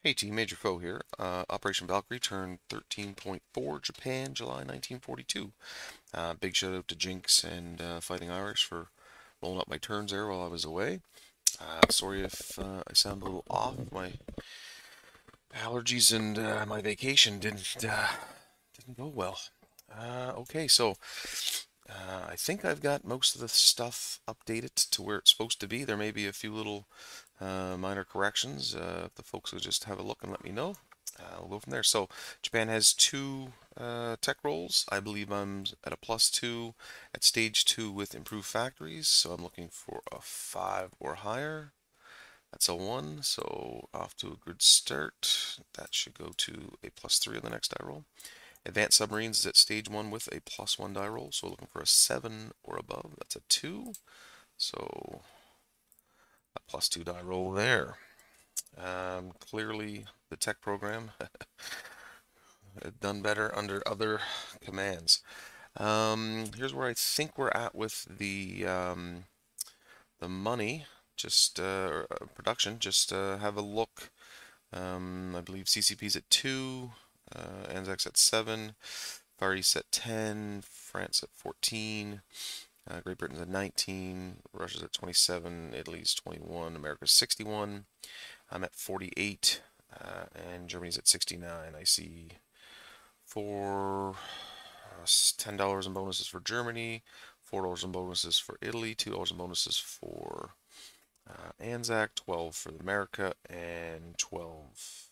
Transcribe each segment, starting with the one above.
Hey team, Major Foe here. Operation Valkyrie turned 13.4 Japan, July 1942. Big shout out to Jinx and Fighting Irish for rolling up my turns there while I was away. Sorry if I sound a little off. My allergies and my vacation didn't go well. Okay, so I think I've got most of the stuff updated to where it's supposed to be. There may be a few little minor corrections. If the folks would just have a look and let me know. We'll go from there. So Japan has two tech rolls. I believe I'm at a +2 at stage 2 with improved factories. So I'm looking for a 5 or higher. That's a 1, so off to a good start. That should go to a +3 on the next die roll. Advanced Submarines is at stage 1 with a +1 die roll, so looking for a 7 or above. That's a 2, so a +2 die roll there. Clearly, the tech program had done better under other commands. Here's where I think we're at with the money, just production. Just have a look. I believe CCP's at 2, Anzac's at 7, Far East at 10, France at 14, Great Britain's at 19, Russia's at 27, Italy's 21, America's 61. I'm at 48, and Germany's at 69. I see for $10 in bonuses for Germany, $4 in bonuses for Italy, $2 in bonuses for Anzac, 12 for America, and 12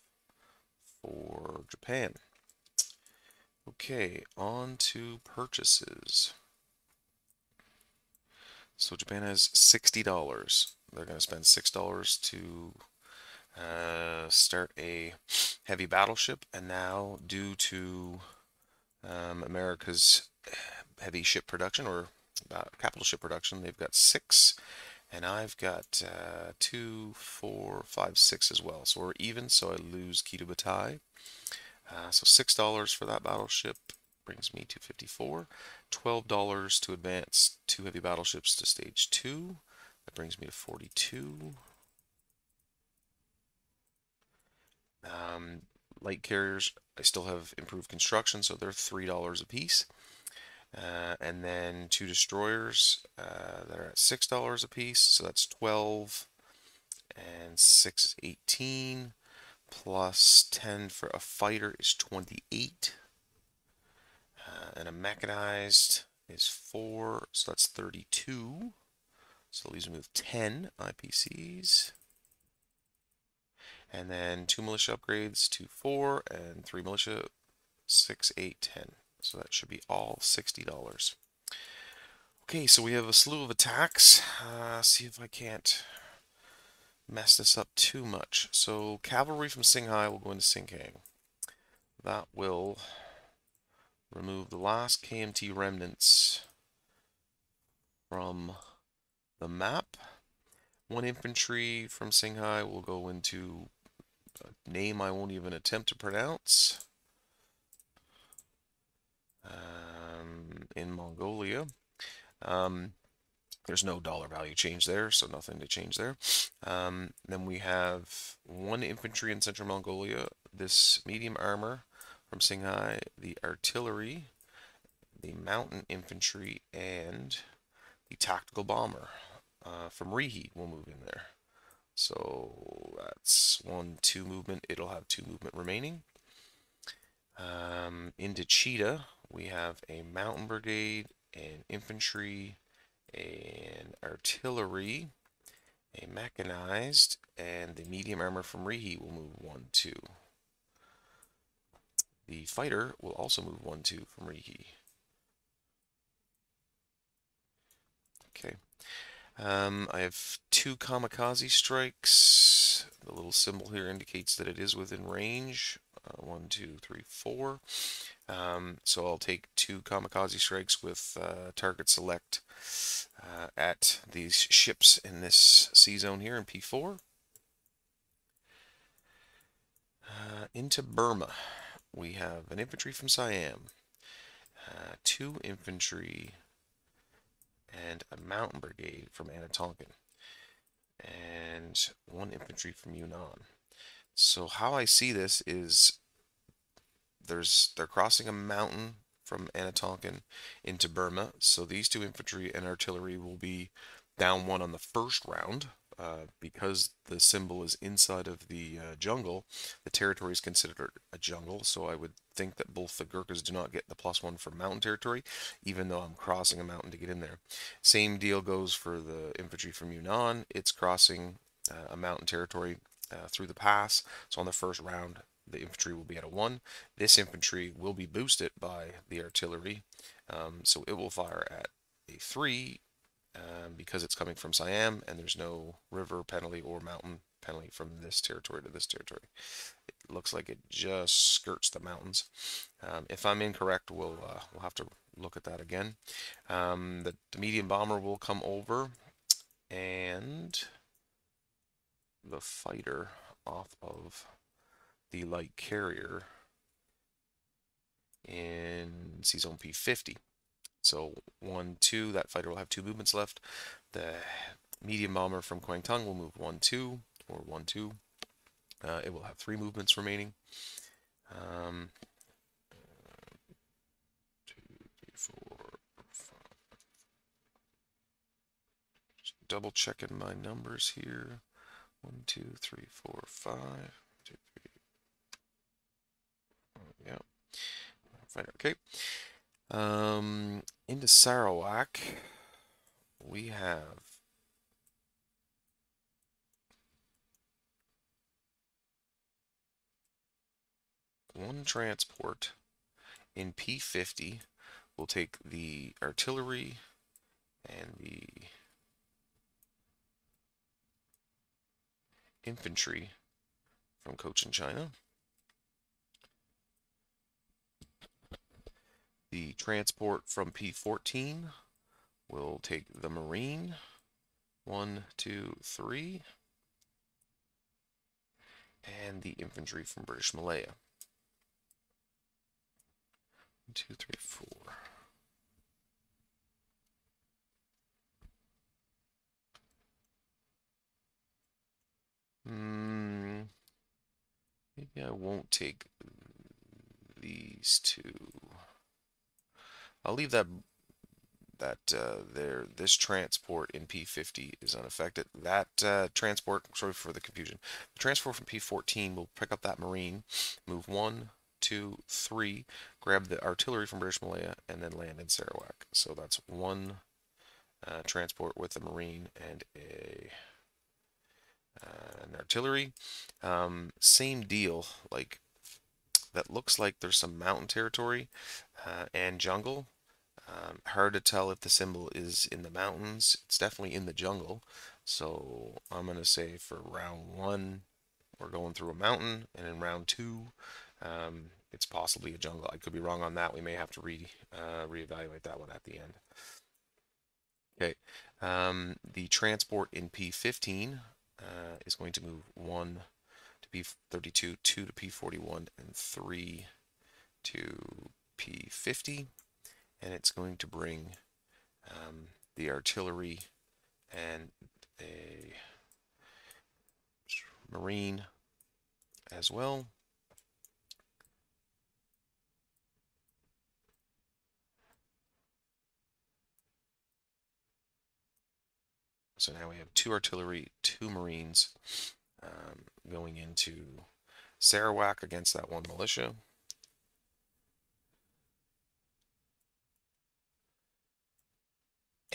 for Japan. Okay, on to purchases. So Japan has $60. They're going to spend $6 to start a heavy battleship, and now due to America's heavy ship production or capital ship production, they've got 6, and I've got 2, 4, 5, 6 as well. So we're even, so I lose key to Batai. So $6 for that battleship brings me to 54. $12 to advance 2 heavy battleships to stage 2. That brings me to 42. Light carriers, I still have improved construction, so they're $3 a piece. And then 2 destroyers that are at $6 a piece, so that's 12, and 6 is 18, plus 10 for a fighter is 28, and a mechanized is 4, so that's 32. So it leaves me with 10 IPCs. And then 2 militia upgrades, 2, 4, and 3 militia, 6, 8, 10. So that should be all $60. Okay, so we have a slew of attacks. See if I can't mess this up too much. So cavalry from Singhai will go into Sinkhang. That will remove the last KMT remnants from the map. 1 infantry from Singhai will go into a name I won't even attempt to pronounce in Mongolia. There's no dollar value change there, so nothing to change there. Then we have 1 infantry in Central Mongolia, this medium armor from Singhai, the artillery, the mountain infantry, and the tactical bomber from Reheat will move in there. So that's 1, 2 movement. It'll have 2 movement remaining. Into Cheetah, we have a mountain brigade, an infantry, an artillery, a mechanized, and the medium armor from Reheat will move 1, 2. The fighter will also move 1, 2 from Reheat. Okay. I have 2 kamikaze strikes. The little symbol here indicates that it is within range. 1, 2, 3, 4. So I'll take 2 kamikaze strikes with target select at these ships in this C zone here in P4. Into Burma, we have an infantry from Siam, 2 infantry, and a mountain brigade from Anatonkin, and 1 infantry from Yunnan. So how I see this is they're crossing a mountain from Anatonkin into Burma. So these two infantry and artillery will be down one on the first round. Because the symbol is inside of the jungle, the territory is considered a jungle, so I would think that both the Gurkhas do not get the +1 for mountain territory, even though I'm crossing a mountain to get in there. Same deal goes for the infantry from Yunnan. It's crossing a mountain territory through the pass, so on the first round, the infantry will be at a 1. This infantry will be boosted by the artillery, so it will fire at a 3 because it's coming from Siam and there's no river penalty or mountain penalty from this territory to this territory. It looks like it just skirts the mountains. If I'm incorrect, we'll have to look at that again. The medium bomber will come over, and the fighter off of the light carrier in C-Zone P50. So 1, 2, that fighter will have 2 movements left. The medium bomber from Kwangtung will move 1, 2, or 1, 2. It will have 3 movements remaining. 2, 3, 4, 5. Just double checking my numbers here. 1, 2, 3, 4, 5. 2, 3. Yeah. Fighter. Okay. Into Sarawak, we have one transport in P50. We'll take the artillery and the infantry from Cochin, China. The transport from P14 will take the Marine, 1, 2, 3, and the infantry from British Malaya. 1, 2, 3, 4. Maybe I won't take these two. I'll leave that this transport in P50 is unaffected. That transport, sorry for the confusion. The transport from P14 will pick up that Marine, move 1, 2, 3, grab the artillery from British Malaya, and then land in Sarawak. So that's one transport with a Marine and an artillery. Same deal, like that looks like there's some mountain territory and jungle. Hard to tell if the symbol is in the mountains. It's definitely in the jungle. So I'm going to say for round 1, we're going through a mountain, and in round 2, it's possibly a jungle. I could be wrong on that. We may have to reevaluate that one at the end. Okay. The transport in P15 is going to move 1 to P32, 2 to P41, and 3 to P50. And it's going to bring the artillery and a Marine as well. So now we have 2 artillery, 2 Marines going into Sarawak against that 1 militia.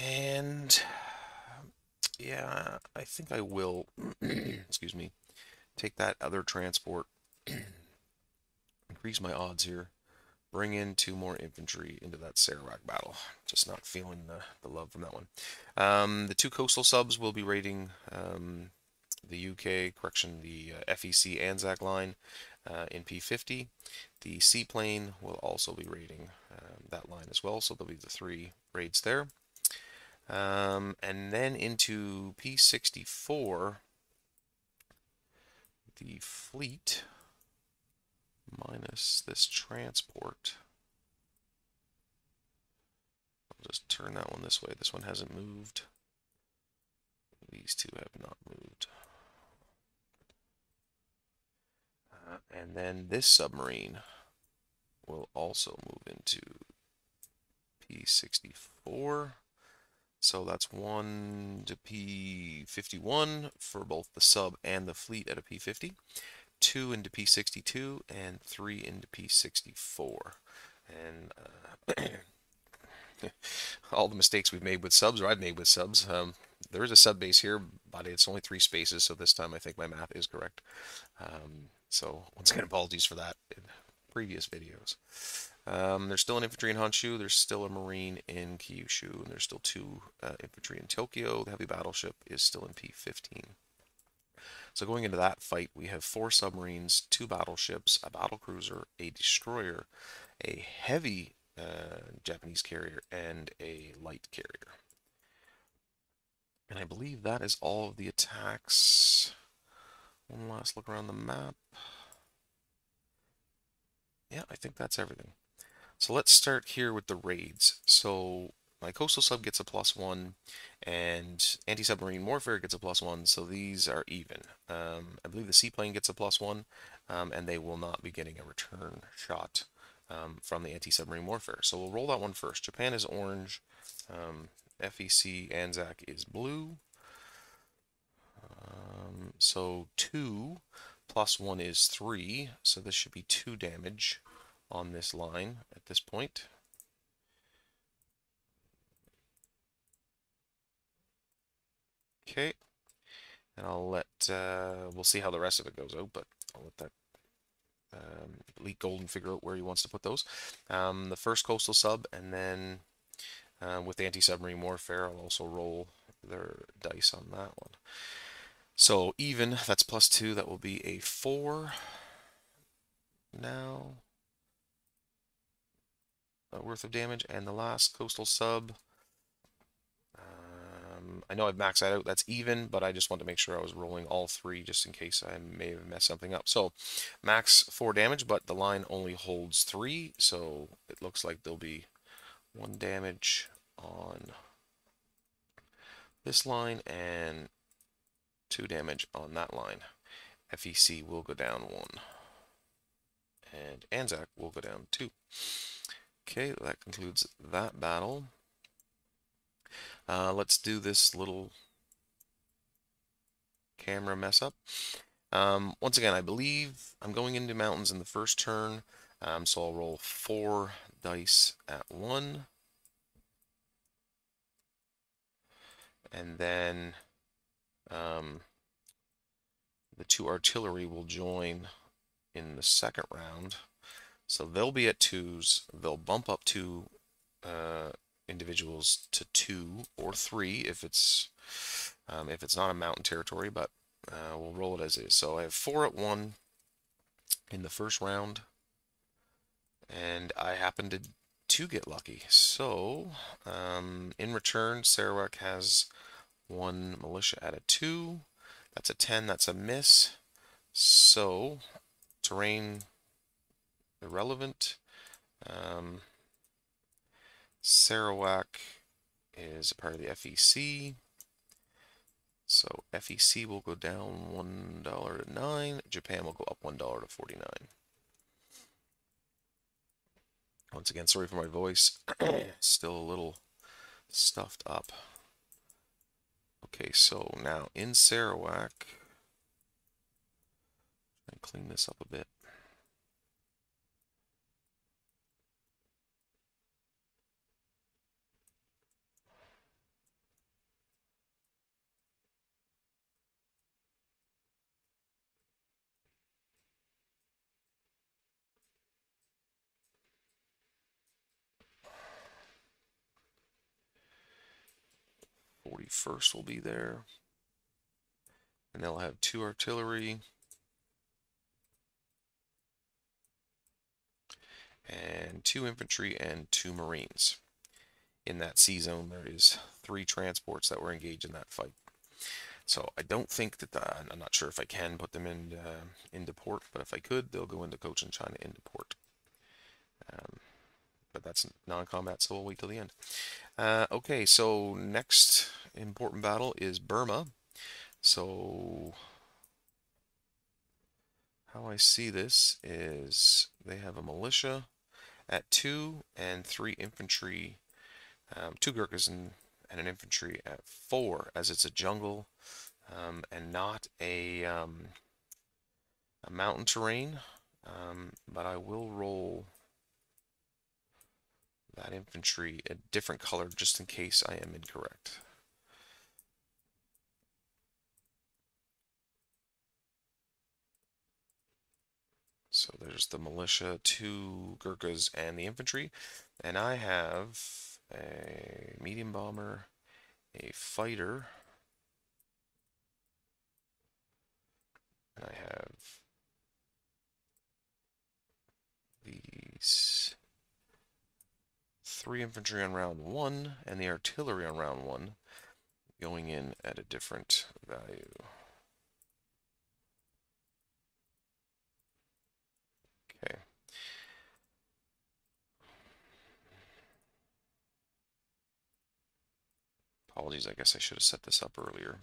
And yeah, I think I will, excuse me, take that other transport, increase my odds here, bring in 2 more infantry into that Sarawak battle. Just not feeling the love from that one. The 2 coastal subs will be raiding the UK, the FEC Anzac line in P50. The seaplane will also be raiding that line as well, so there'll be the 3 raids there. And then into P64, the fleet minus this transport. I'll just turn that one this way. This one hasn't moved. These 2 have not moved. And then this submarine will also move into P64. So that's 1 to P51 for both the sub and the fleet at a P50, 2 into P62, and 3 into P64. And all the mistakes we've made with subs, or I've made with subs. There is a sub base here, but it's only 3 spaces, so this time I think my math is correct. So once again, apologies for that in previous videos. There's still an infantry in Honshu, there's still a marine in Kyushu, and there's still 2 infantry in Tokyo. The heavy battleship is still in P15. So going into that fight, we have 4 submarines, 2 battleships, a battlecruiser, a destroyer, a heavy Japanese carrier, and a light carrier. And I believe that is all of the attacks. One last look around the map. Yeah, I think that's everything. So let's start here with the raids. So my coastal sub gets a +1, and anti-submarine warfare gets a +1, so these are even. I believe the seaplane gets a +1, and they will not be getting a return shot from the anti-submarine warfare. So we'll roll that one first. Japan is orange, FEC Anzac is blue. So 2 + 1 is 3, so this should be 2 damage on this line at this point. Okay, and we'll see how the rest of it goes out, but I'll let that Elite Golden figure out where he wants to put those. The first coastal sub, and then with anti-submarine warfare, I'll also roll their dice on that one. So even, that's +2, that will be a 4 now worth of damage. And the last coastal sub, I know I've maxed that out, that's even, but I just want to make sure I was rolling all 3 just in case I may have messed something up. So max 4 damage, but the line only holds 3, so it looks like there'll be 1 damage on this line and 2 damage on that line. FEC will go down 1. And Anzac will go down 2. Okay, that concludes that battle. Let's do this little camera mess up. Once again, I believe I'm going into mountains in the first turn, so I'll roll 4 dice at 1. And then the 2 artillery will join in the second round. So they'll be at 2s. They'll bump up 2 individuals to 2 or 3 if it's not a mountain territory, but we'll roll it as is. So I have 4 at 1 in the first round, and I happen to get lucky. So in return, Sarawak has 1 militia at a 2. That's a 10. That's a miss. So terrain irrelevant. Sarawak is a part of the FEC. So FEC will go down $1 to 9. Japan will go up $1 to 49. Once again, sorry for my voice. Still a little stuffed up. Okay, so now in Sarawak, and clean this up a bit. '41st will be there, and they'll have 2 artillery and 2 infantry and 2 marines. In that sea zone, there is 3 transports that were engaged in that fight. So I don't think that I'm not sure if I can put them into port, but if I could, they'll go into Cochin China into port. But that's non-combat, so we'll wait till the end. Okay, so next important battle is Burma. So how I see this is they have a militia at 2 and 3 infantry, 2 Gurkhas and an infantry at 4, as it's a jungle and not a mountain terrain. But I will roll that infantry a different color just in case I am incorrect. So there's the militia, 2 Gurkhas, and the infantry. And I have a medium bomber, a fighter, and I have these 3 infantry on round 1 and the artillery on round 1 going in at a different value. Okay. Apologies, I guess I should have set this up earlier.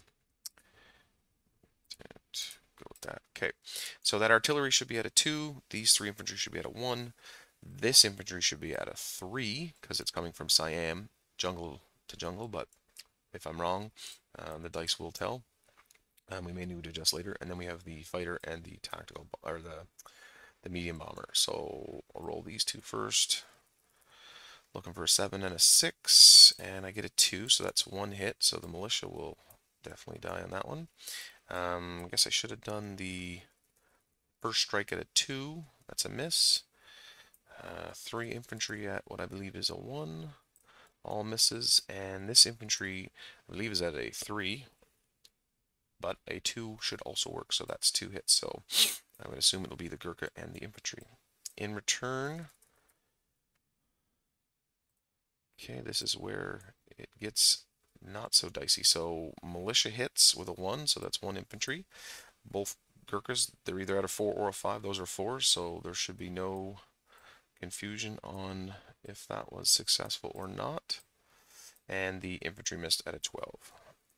Go with that. Okay, so that artillery should be at a 2. These 3 infantry should be at a 1. This infantry should be at a 3 because it's coming from Siam, jungle to jungle, but if I'm wrong, the dice will tell. We may need to adjust later. And then we have the fighter and the tactical, or the medium bomber. So I'll roll these 2 first. Looking for a 7 and a 6, and I get a 2, so that's 1 hit. So the militia will definitely die on that one. I guess I should have done the first strike at a 2. That's a miss. 3 infantry at what I believe is a 1. All misses. And this infantry, I believe, is at a 3. But a 2 should also work, so that's 2 hits. So I would assume it'll be the Gurkha and the infantry. In return, okay, this is where it gets not so dicey. So militia hits with a 1, so that's 1 infantry. Both Gurkhas, they're either at a 4 or a 5. Those are 4s, so there should be no confusion on if that was successful or not. And the infantry missed at a 12.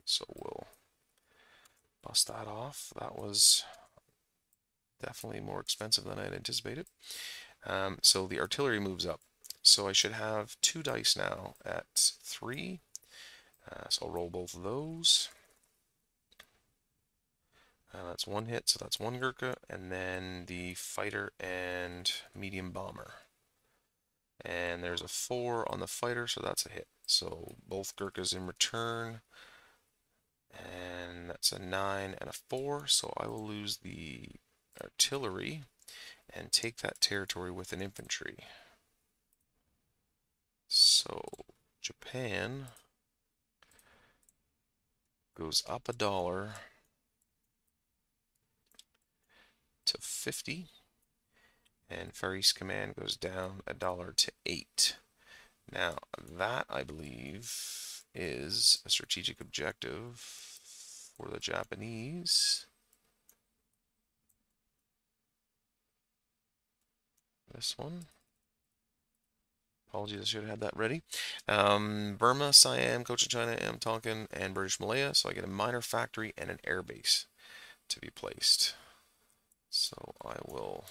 So we'll bust that off. That was definitely more expensive than I had anticipated. So the artillery moves up. So I should have 2 dice now at 3. So I'll roll both of those. That's 1 hit, so that's 1 Gurkha, and then the fighter and medium bomber. And there's a 4 on the fighter, so that's a hit. So both Gurkhas in return, and that's a 9 and a 4, so I will lose the artillery and take that territory with an infantry. So Japan goes up $1 to 50, and Far East Command goes down $1 to 8. Now that, I believe, is a strategic objective for the Japanese. This one. Apologies, I should have had that ready. Burma, Siam, Cochinchina, Tonkin, and British Malaya. So I get a minor factory and an air base to be placed. So I will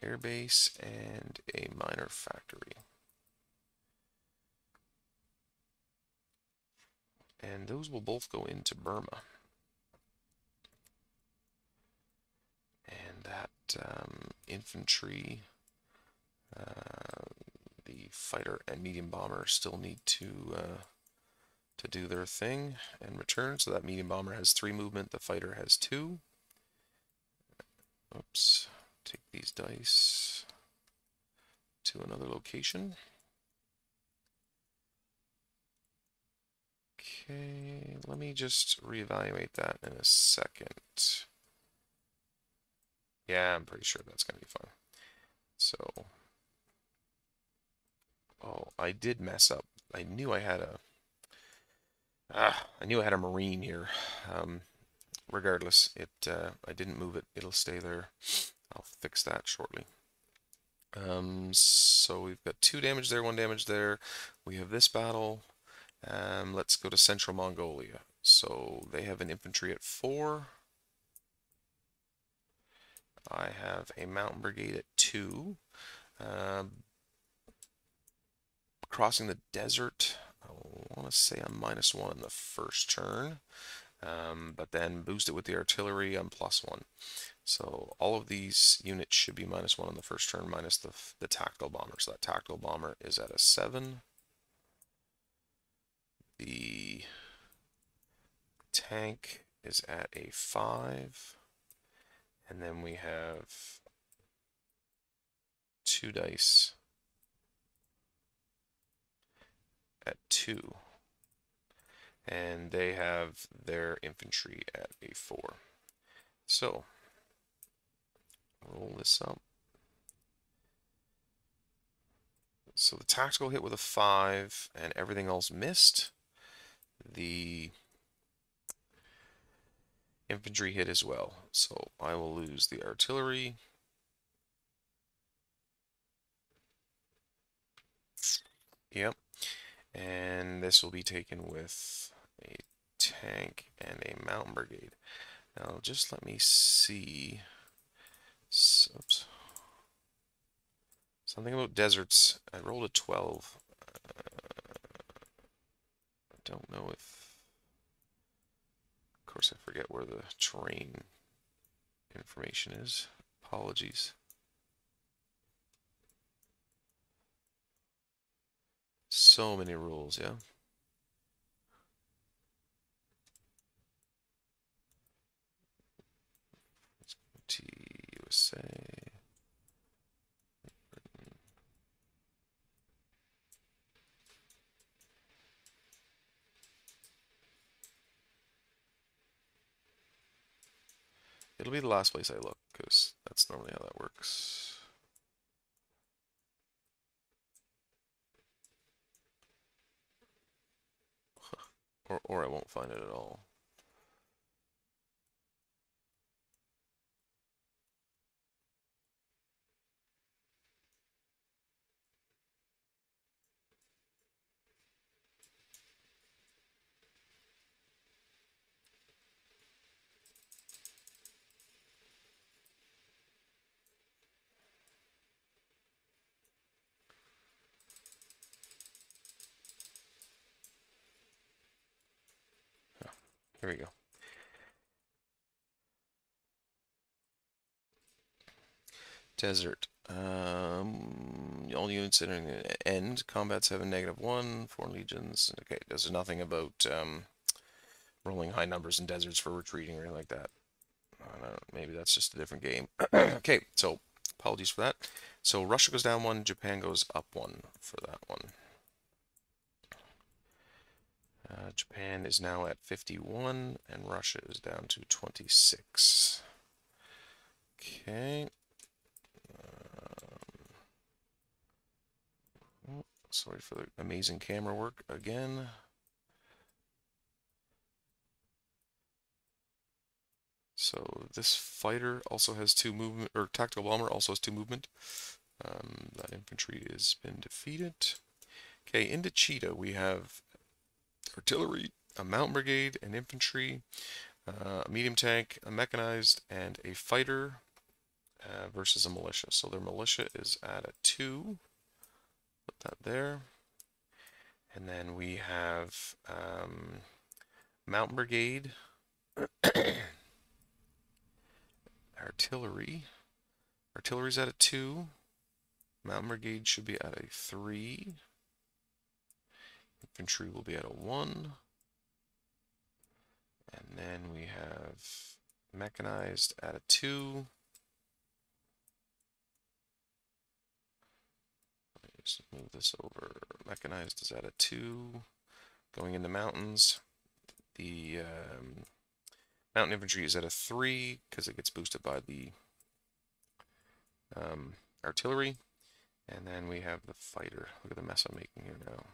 air base and a minor factory. And those will both go into Burma. And that infantry, the fighter and medium bomber still need to do their thing and return. So that medium bomber has 3 movement, the fighter has 2. Oops, take these dice to another location. Okay, let me just reevaluate that in a second. Yeah, I'm pretty sure that's going to be fine. So, oh, I did mess up. I knew I had a Marine here. Regardless, I didn't move it. It'll stay there. I'll fix that shortly. So we've got 2 damage there, 1 damage there. We have this battle. Let's go to Central Mongolia. So they have an infantry at 4. I have a mountain brigade at 2. Crossing the desert, I want to say I'm -1 in the first turn, but then boost it with the artillery, I'm +1. So all of these units should be -1 on the first turn, minus the tactical bomber. So that tactical bomber is at a 7. The tank is at a 5. And then we have 2 dice at 2. And they have their infantry at a 4. So, roll this up. So the tactical hit with a 5 and everything else missed. The infantry hit as well. So I will lose the artillery. Yep. And this will be taken with a tank and a mountain brigade. Now just let me see. Oops. Something about deserts. I rolled a 12. I don't know if... Of course, I forget where the terrain information is. Apologies. So many rules, yeah? Let's go to USA. It'll be the last place I look, because that's normally how that works. Or I won't find it at all. Oh, here we go. Desert. All units entering the end. Combats have a -1. Foreign legions. Okay, there's nothing about rolling high numbers in deserts for retreating or anything like that. I don't know, maybe that's just a different game. Okay, so apologies for that. So Russia goes down 1, Japan goes up 1 for that one. Japan is now at 51, and Russia is down to 26. Okay. Sorry for the amazing camera work again. So this fighter also has 2 movement, or tactical bomber also has 2 movement. That infantry has been defeated. Okay, into Cheetah we have artillery, a mountain brigade, an infantry, a medium tank, a mechanized, and a fighter versus a militia. So their militia is at a 2. Put that there. And then we have mountain brigade, artillery. Artillery's at a 2. Mountain brigade should be at a 3. Infantry will be at a 1. And then we have mechanized at a 2. Let me just move this over. Mechanized is at a 2. Going into mountains, the mountain infantry is at a 3 because it gets boosted by the artillery. And then we have the fighter. Look at the mess I'm making here now.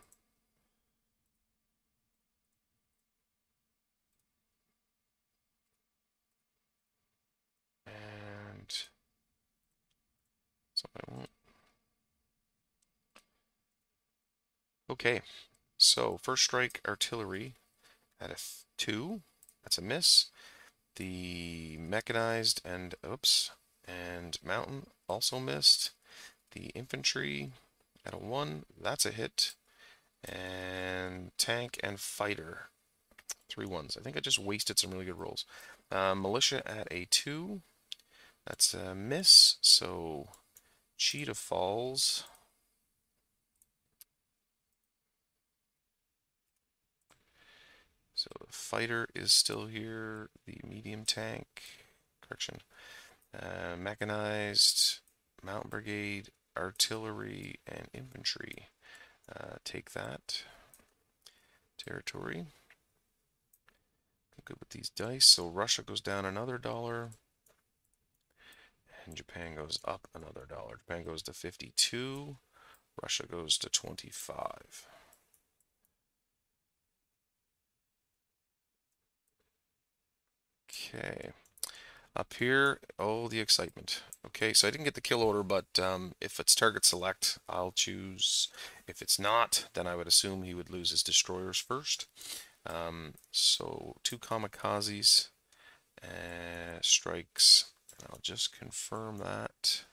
And so I won't. Okay, so first strike artillery at a 2. That's a miss. The mechanized and mountain also missed. The infantry at a 1. That's a hit. And tank and fighter, 3 ones. I think I just wasted some really good rolls. Militia at a 2. That's a miss. So cheetah falls. So the fighter is still here. The medium tank, correction, mechanized, mountain brigade, artillery, and infantry. Take that territory. Good with these dice. So Russia goes down another $1, and Japan goes up another $1. Japan goes to 52. Russia goes to 25. Okay. Up here, oh, the excitement. Okay, so I didn't get the kill order, but if it's target select, I'll choose. If it's not, then I would assume he would lose his destroyers first. So 2 kamikazes strikes, and I'll just confirm that.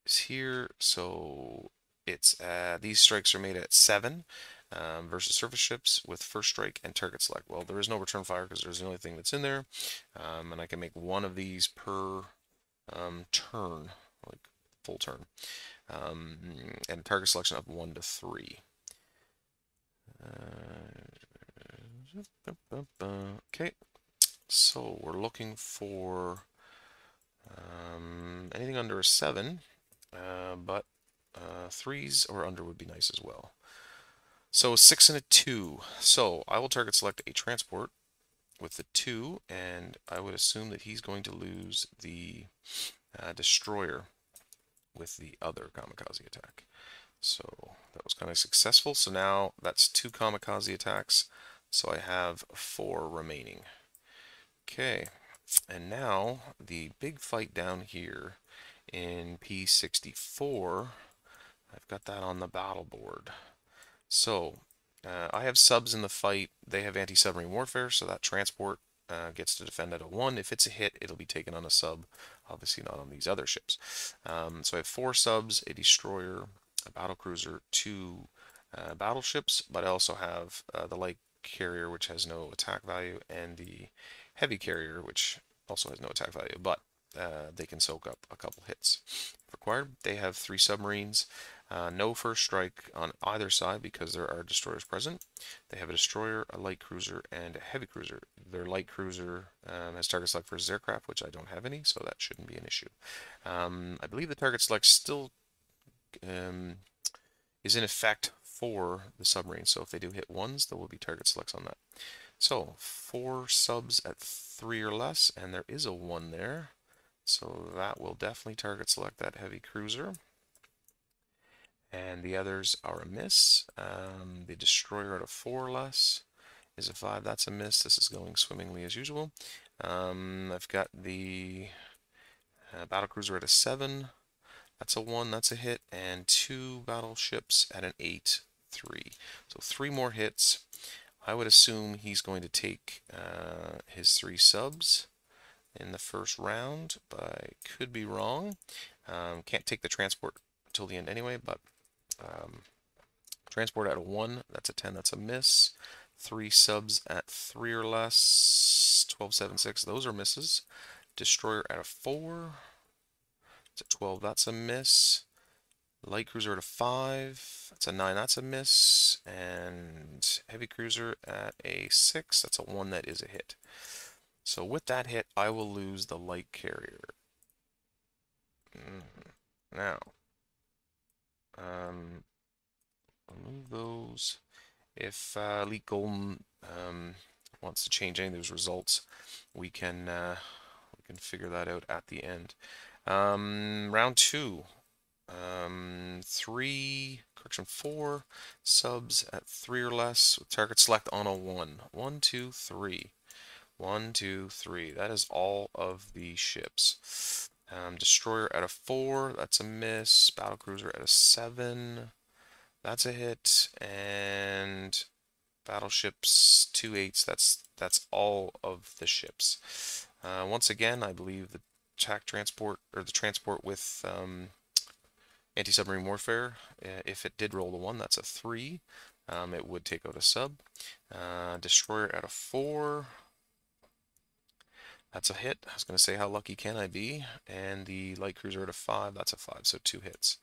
Is here, so it's these strikes are made at 7 versus surface ships with first strike and target select. Well, there is no return fire because there's the only thing that's in there, and I can make 1 of these per turn, like full turn, and target selection of 1 to 3. Okay, so we're looking for anything under a 7, but 3s or under would be nice as well. So 6 and a 2. So I will target select a transport with the 2, and I would assume that he's going to lose the destroyer with the other kamikaze attack. So that was kind of successful. So now that's 2 kamikaze attacks. So I have 4 remaining. Okay, and now the big fight down here in P64. I've got that on the battle board. So I have subs in the fight. They have anti-submarine warfare, so that transport gets to defend at a 1. If it's a hit, it'll be taken on a sub. Obviously not on these other ships. So I have 4 subs, a destroyer, a battlecruiser, 2 battleships, but I also have the light carrier, which has no attack value, and the heavy carrier, which also has no attack value, but they can soak up a couple hits. If required, they have 3 submarines. No first strike on either side because there are destroyers present. They have a destroyer, a light cruiser, and a heavy cruiser. Their light cruiser has target select for his aircraft, which I don't have any, so that shouldn't be an issue. I believe the target select still is in effect for the submarine, so if they do hit 1s, there will be target selects on that. So 4 subs at 3 or less, and there is a 1 there, so that will definitely target select that heavy cruiser. And the others are a miss. The destroyer at a 4 or less is a 5. That's a miss. This is going swimmingly as usual. I've got the battlecruiser at a 7. That's a 1. That's a hit. And 2 battleships at an 8, 3. So 3 more hits. I would assume he's going to take his 3 subs in the first round, but I could be wrong. Can't take the transport until the end anyway, but transport at a 1, that's a 10, that's a miss. 3 subs at 3 or less, 12, 7, 6, those are misses. Destroyer at a 4, it's a 12, that's a miss. Light cruiser at a 5, that's a 9, that's a miss. And heavy cruiser at a 6, that's a 1, that is a hit. So with that hit, I will lose the light carrier. Now, remove those. If Elite Golden wants to change any of those results, we can figure that out at the end. Round 2. 4 subs at 3 or less with target select on a 1. 1, 2, 3. 1, 2, 3. That is all of the ships. Destroyer at a 4, that's a miss. Battlecruiser at a 7. That's a hit, and battleships 2/8. That's all of the ships. Once again, I believe the attack transport or the transport with anti-submarine warfare, if it did roll a 1, that's a 3. It would take out a sub. Destroyer at a 4. That's a hit. I was going to say, how lucky can I be? And the light cruiser at a 5. That's a 5, so 2 hits.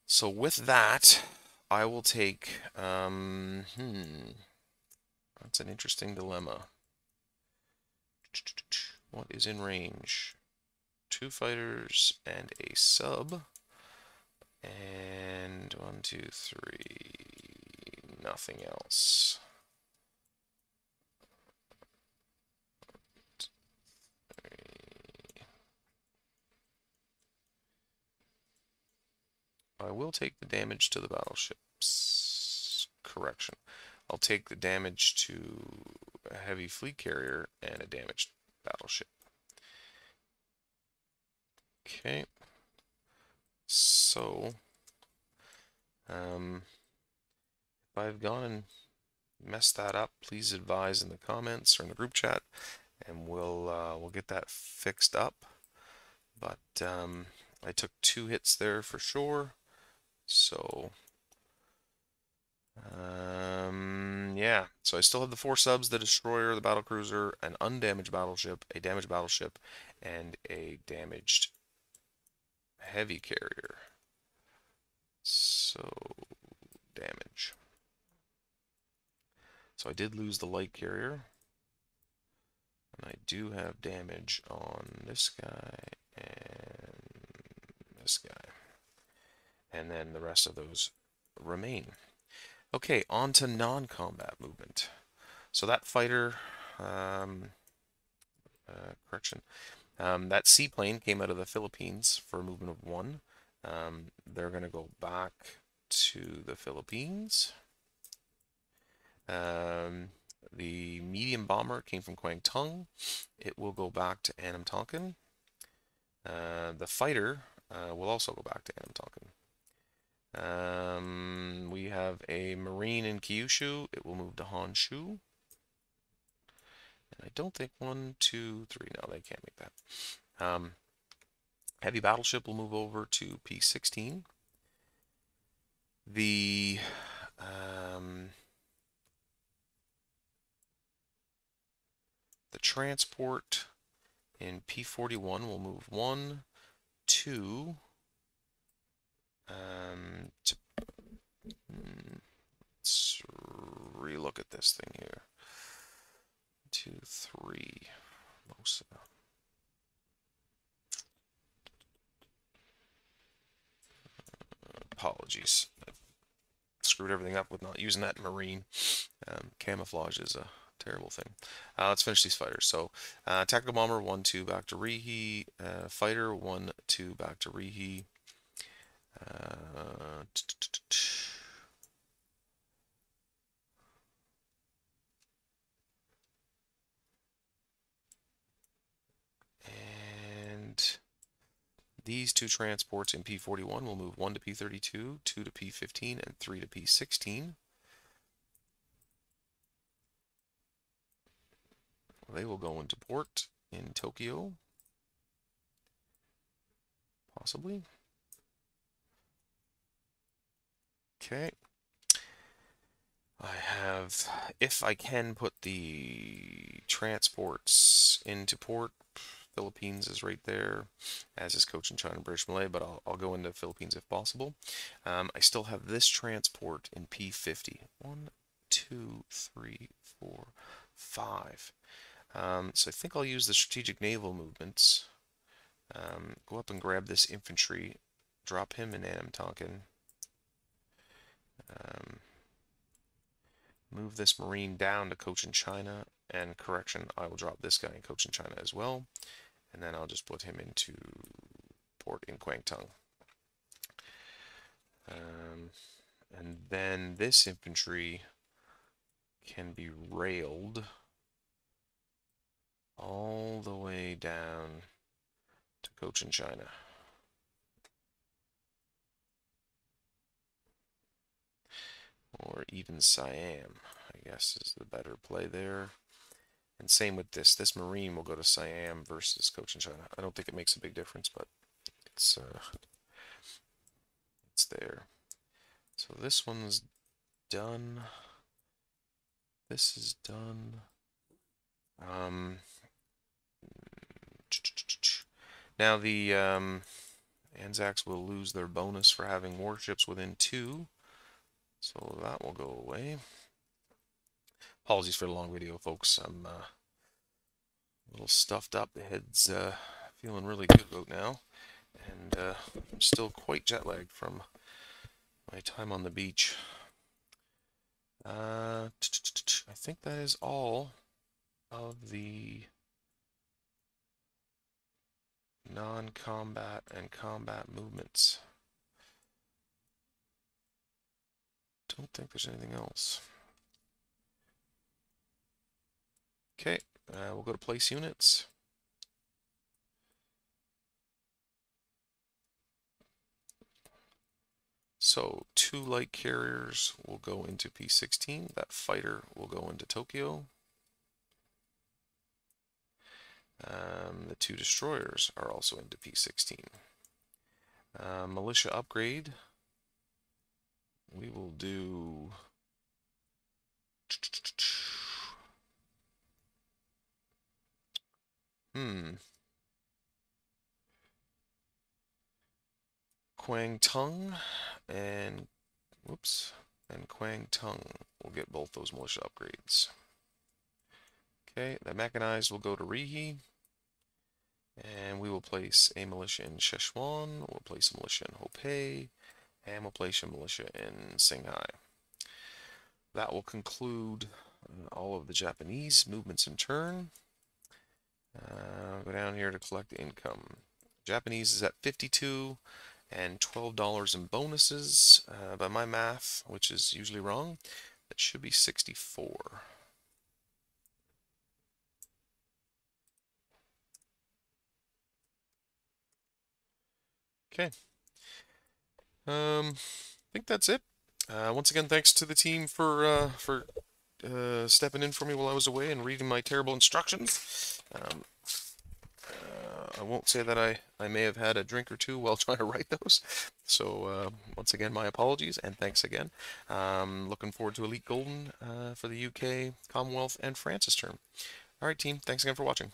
So with that, I will take... that's an interesting dilemma. What is in range? 2 fighters and a sub. And 1, 2, 3. Nothing else. I will take the damage to the battleships. Correction. I'll take the damage to a heavy fleet carrier and a damaged battleship. Okay. So, if I've gone and messed that up, please advise in the comments or in the group chat, and we'll get that fixed up. But I took 2 hits there for sure. So, yeah. So I still have the 4 subs, the destroyer, the battlecruiser, an undamaged battleship, a damaged battleship, and a damaged heavy carrier. So, damage. So I did lose the light carrier. And I do have damage on this guy and this guy. And then the rest of those remain. Okay, on to non-combat movement. So that fighter, correction, that seaplane came out of the Philippines for a movement of 1. They're going to go back to the Philippines. The medium bomber came from Kwangtung. It will go back to Anam Tonkin. The fighter will also go back to Anam Tonkin. We have a marine in Kyushu. It will move to Honshu. And I don't think 1, 2, 3. No, they can't make that. Heavy battleship will move over to P16. The transport in P41 will move 1, 2. Let's relook at this thing here. 2, 3. Most of them. Apologies. I screwed everything up with not using that marine. Camouflage is a terrible thing. Let's finish these fighters. So, tactical bomber 1, 2 back to Rihi. Fighter 1, 2 back to Rihi. And these 2 transports in P41 will move 1 to P32, 2 to P15, and 3 to P16. They will go into port in Tokyo. Possibly. Okay. I have, if I can put the transports into port, Philippines is right there, as is Cochin China and British Malay, but I'll go into Philippines if possible. I still have this transport in P50. 1, 2, 3, 4, 5. So I think I'll use the strategic naval movements. Go up and grab this infantry, drop him in Anam Tonkin. Move this marine down to Cochin China, and correction, I will drop this guy in Cochin China as well, and then I'll just put him into port in Kwangtung. And then this infantry can be railed all the way down to Cochin China. or even Siam, I guess is the better play there. And same with this. This Marine will go to Siam versus Cochin China. I don't think it makes a big difference, but it's there. So this one's done. This is done. Now the Anzacs will lose their bonus for having warships within 2, so that will go away. Apologies for the long video, folks. I'm a little stuffed up. The head's feeling really good right now, and I'm still quite jet lagged from my time on the beach. I think that is all of the non-combat and combat movements. Don't think there's anything else. Okay, we'll go to place units. So 2 light carriers will go into P16. That fighter will go into Tokyo. The 2 destroyers are also into P16. Militia upgrade. We will do... Kwang Tung and... Whoops. And Kwang Tung will get both those militia upgrades. Okay, the mechanized will go to Rihi. And we will place a militia in Szechuan, we'll place a militia in Hopei, and we'll place a militia in Shanghai. That will conclude all of the Japanese movements in turn. Go down here to collect income. Japanese is at 52 and $12 in bonuses. By my math, which is usually wrong, that should be 64. Okay. I think that's it. Once again, thanks to the team for stepping in for me while I was away and reading my terrible instructions. I won't say that I may have had a drink or two while trying to write those. So once again, my apologies and thanks again. Looking forward to Elite Golden for the UK, Commonwealth, and France's term. All right, team. Thanks again for watching.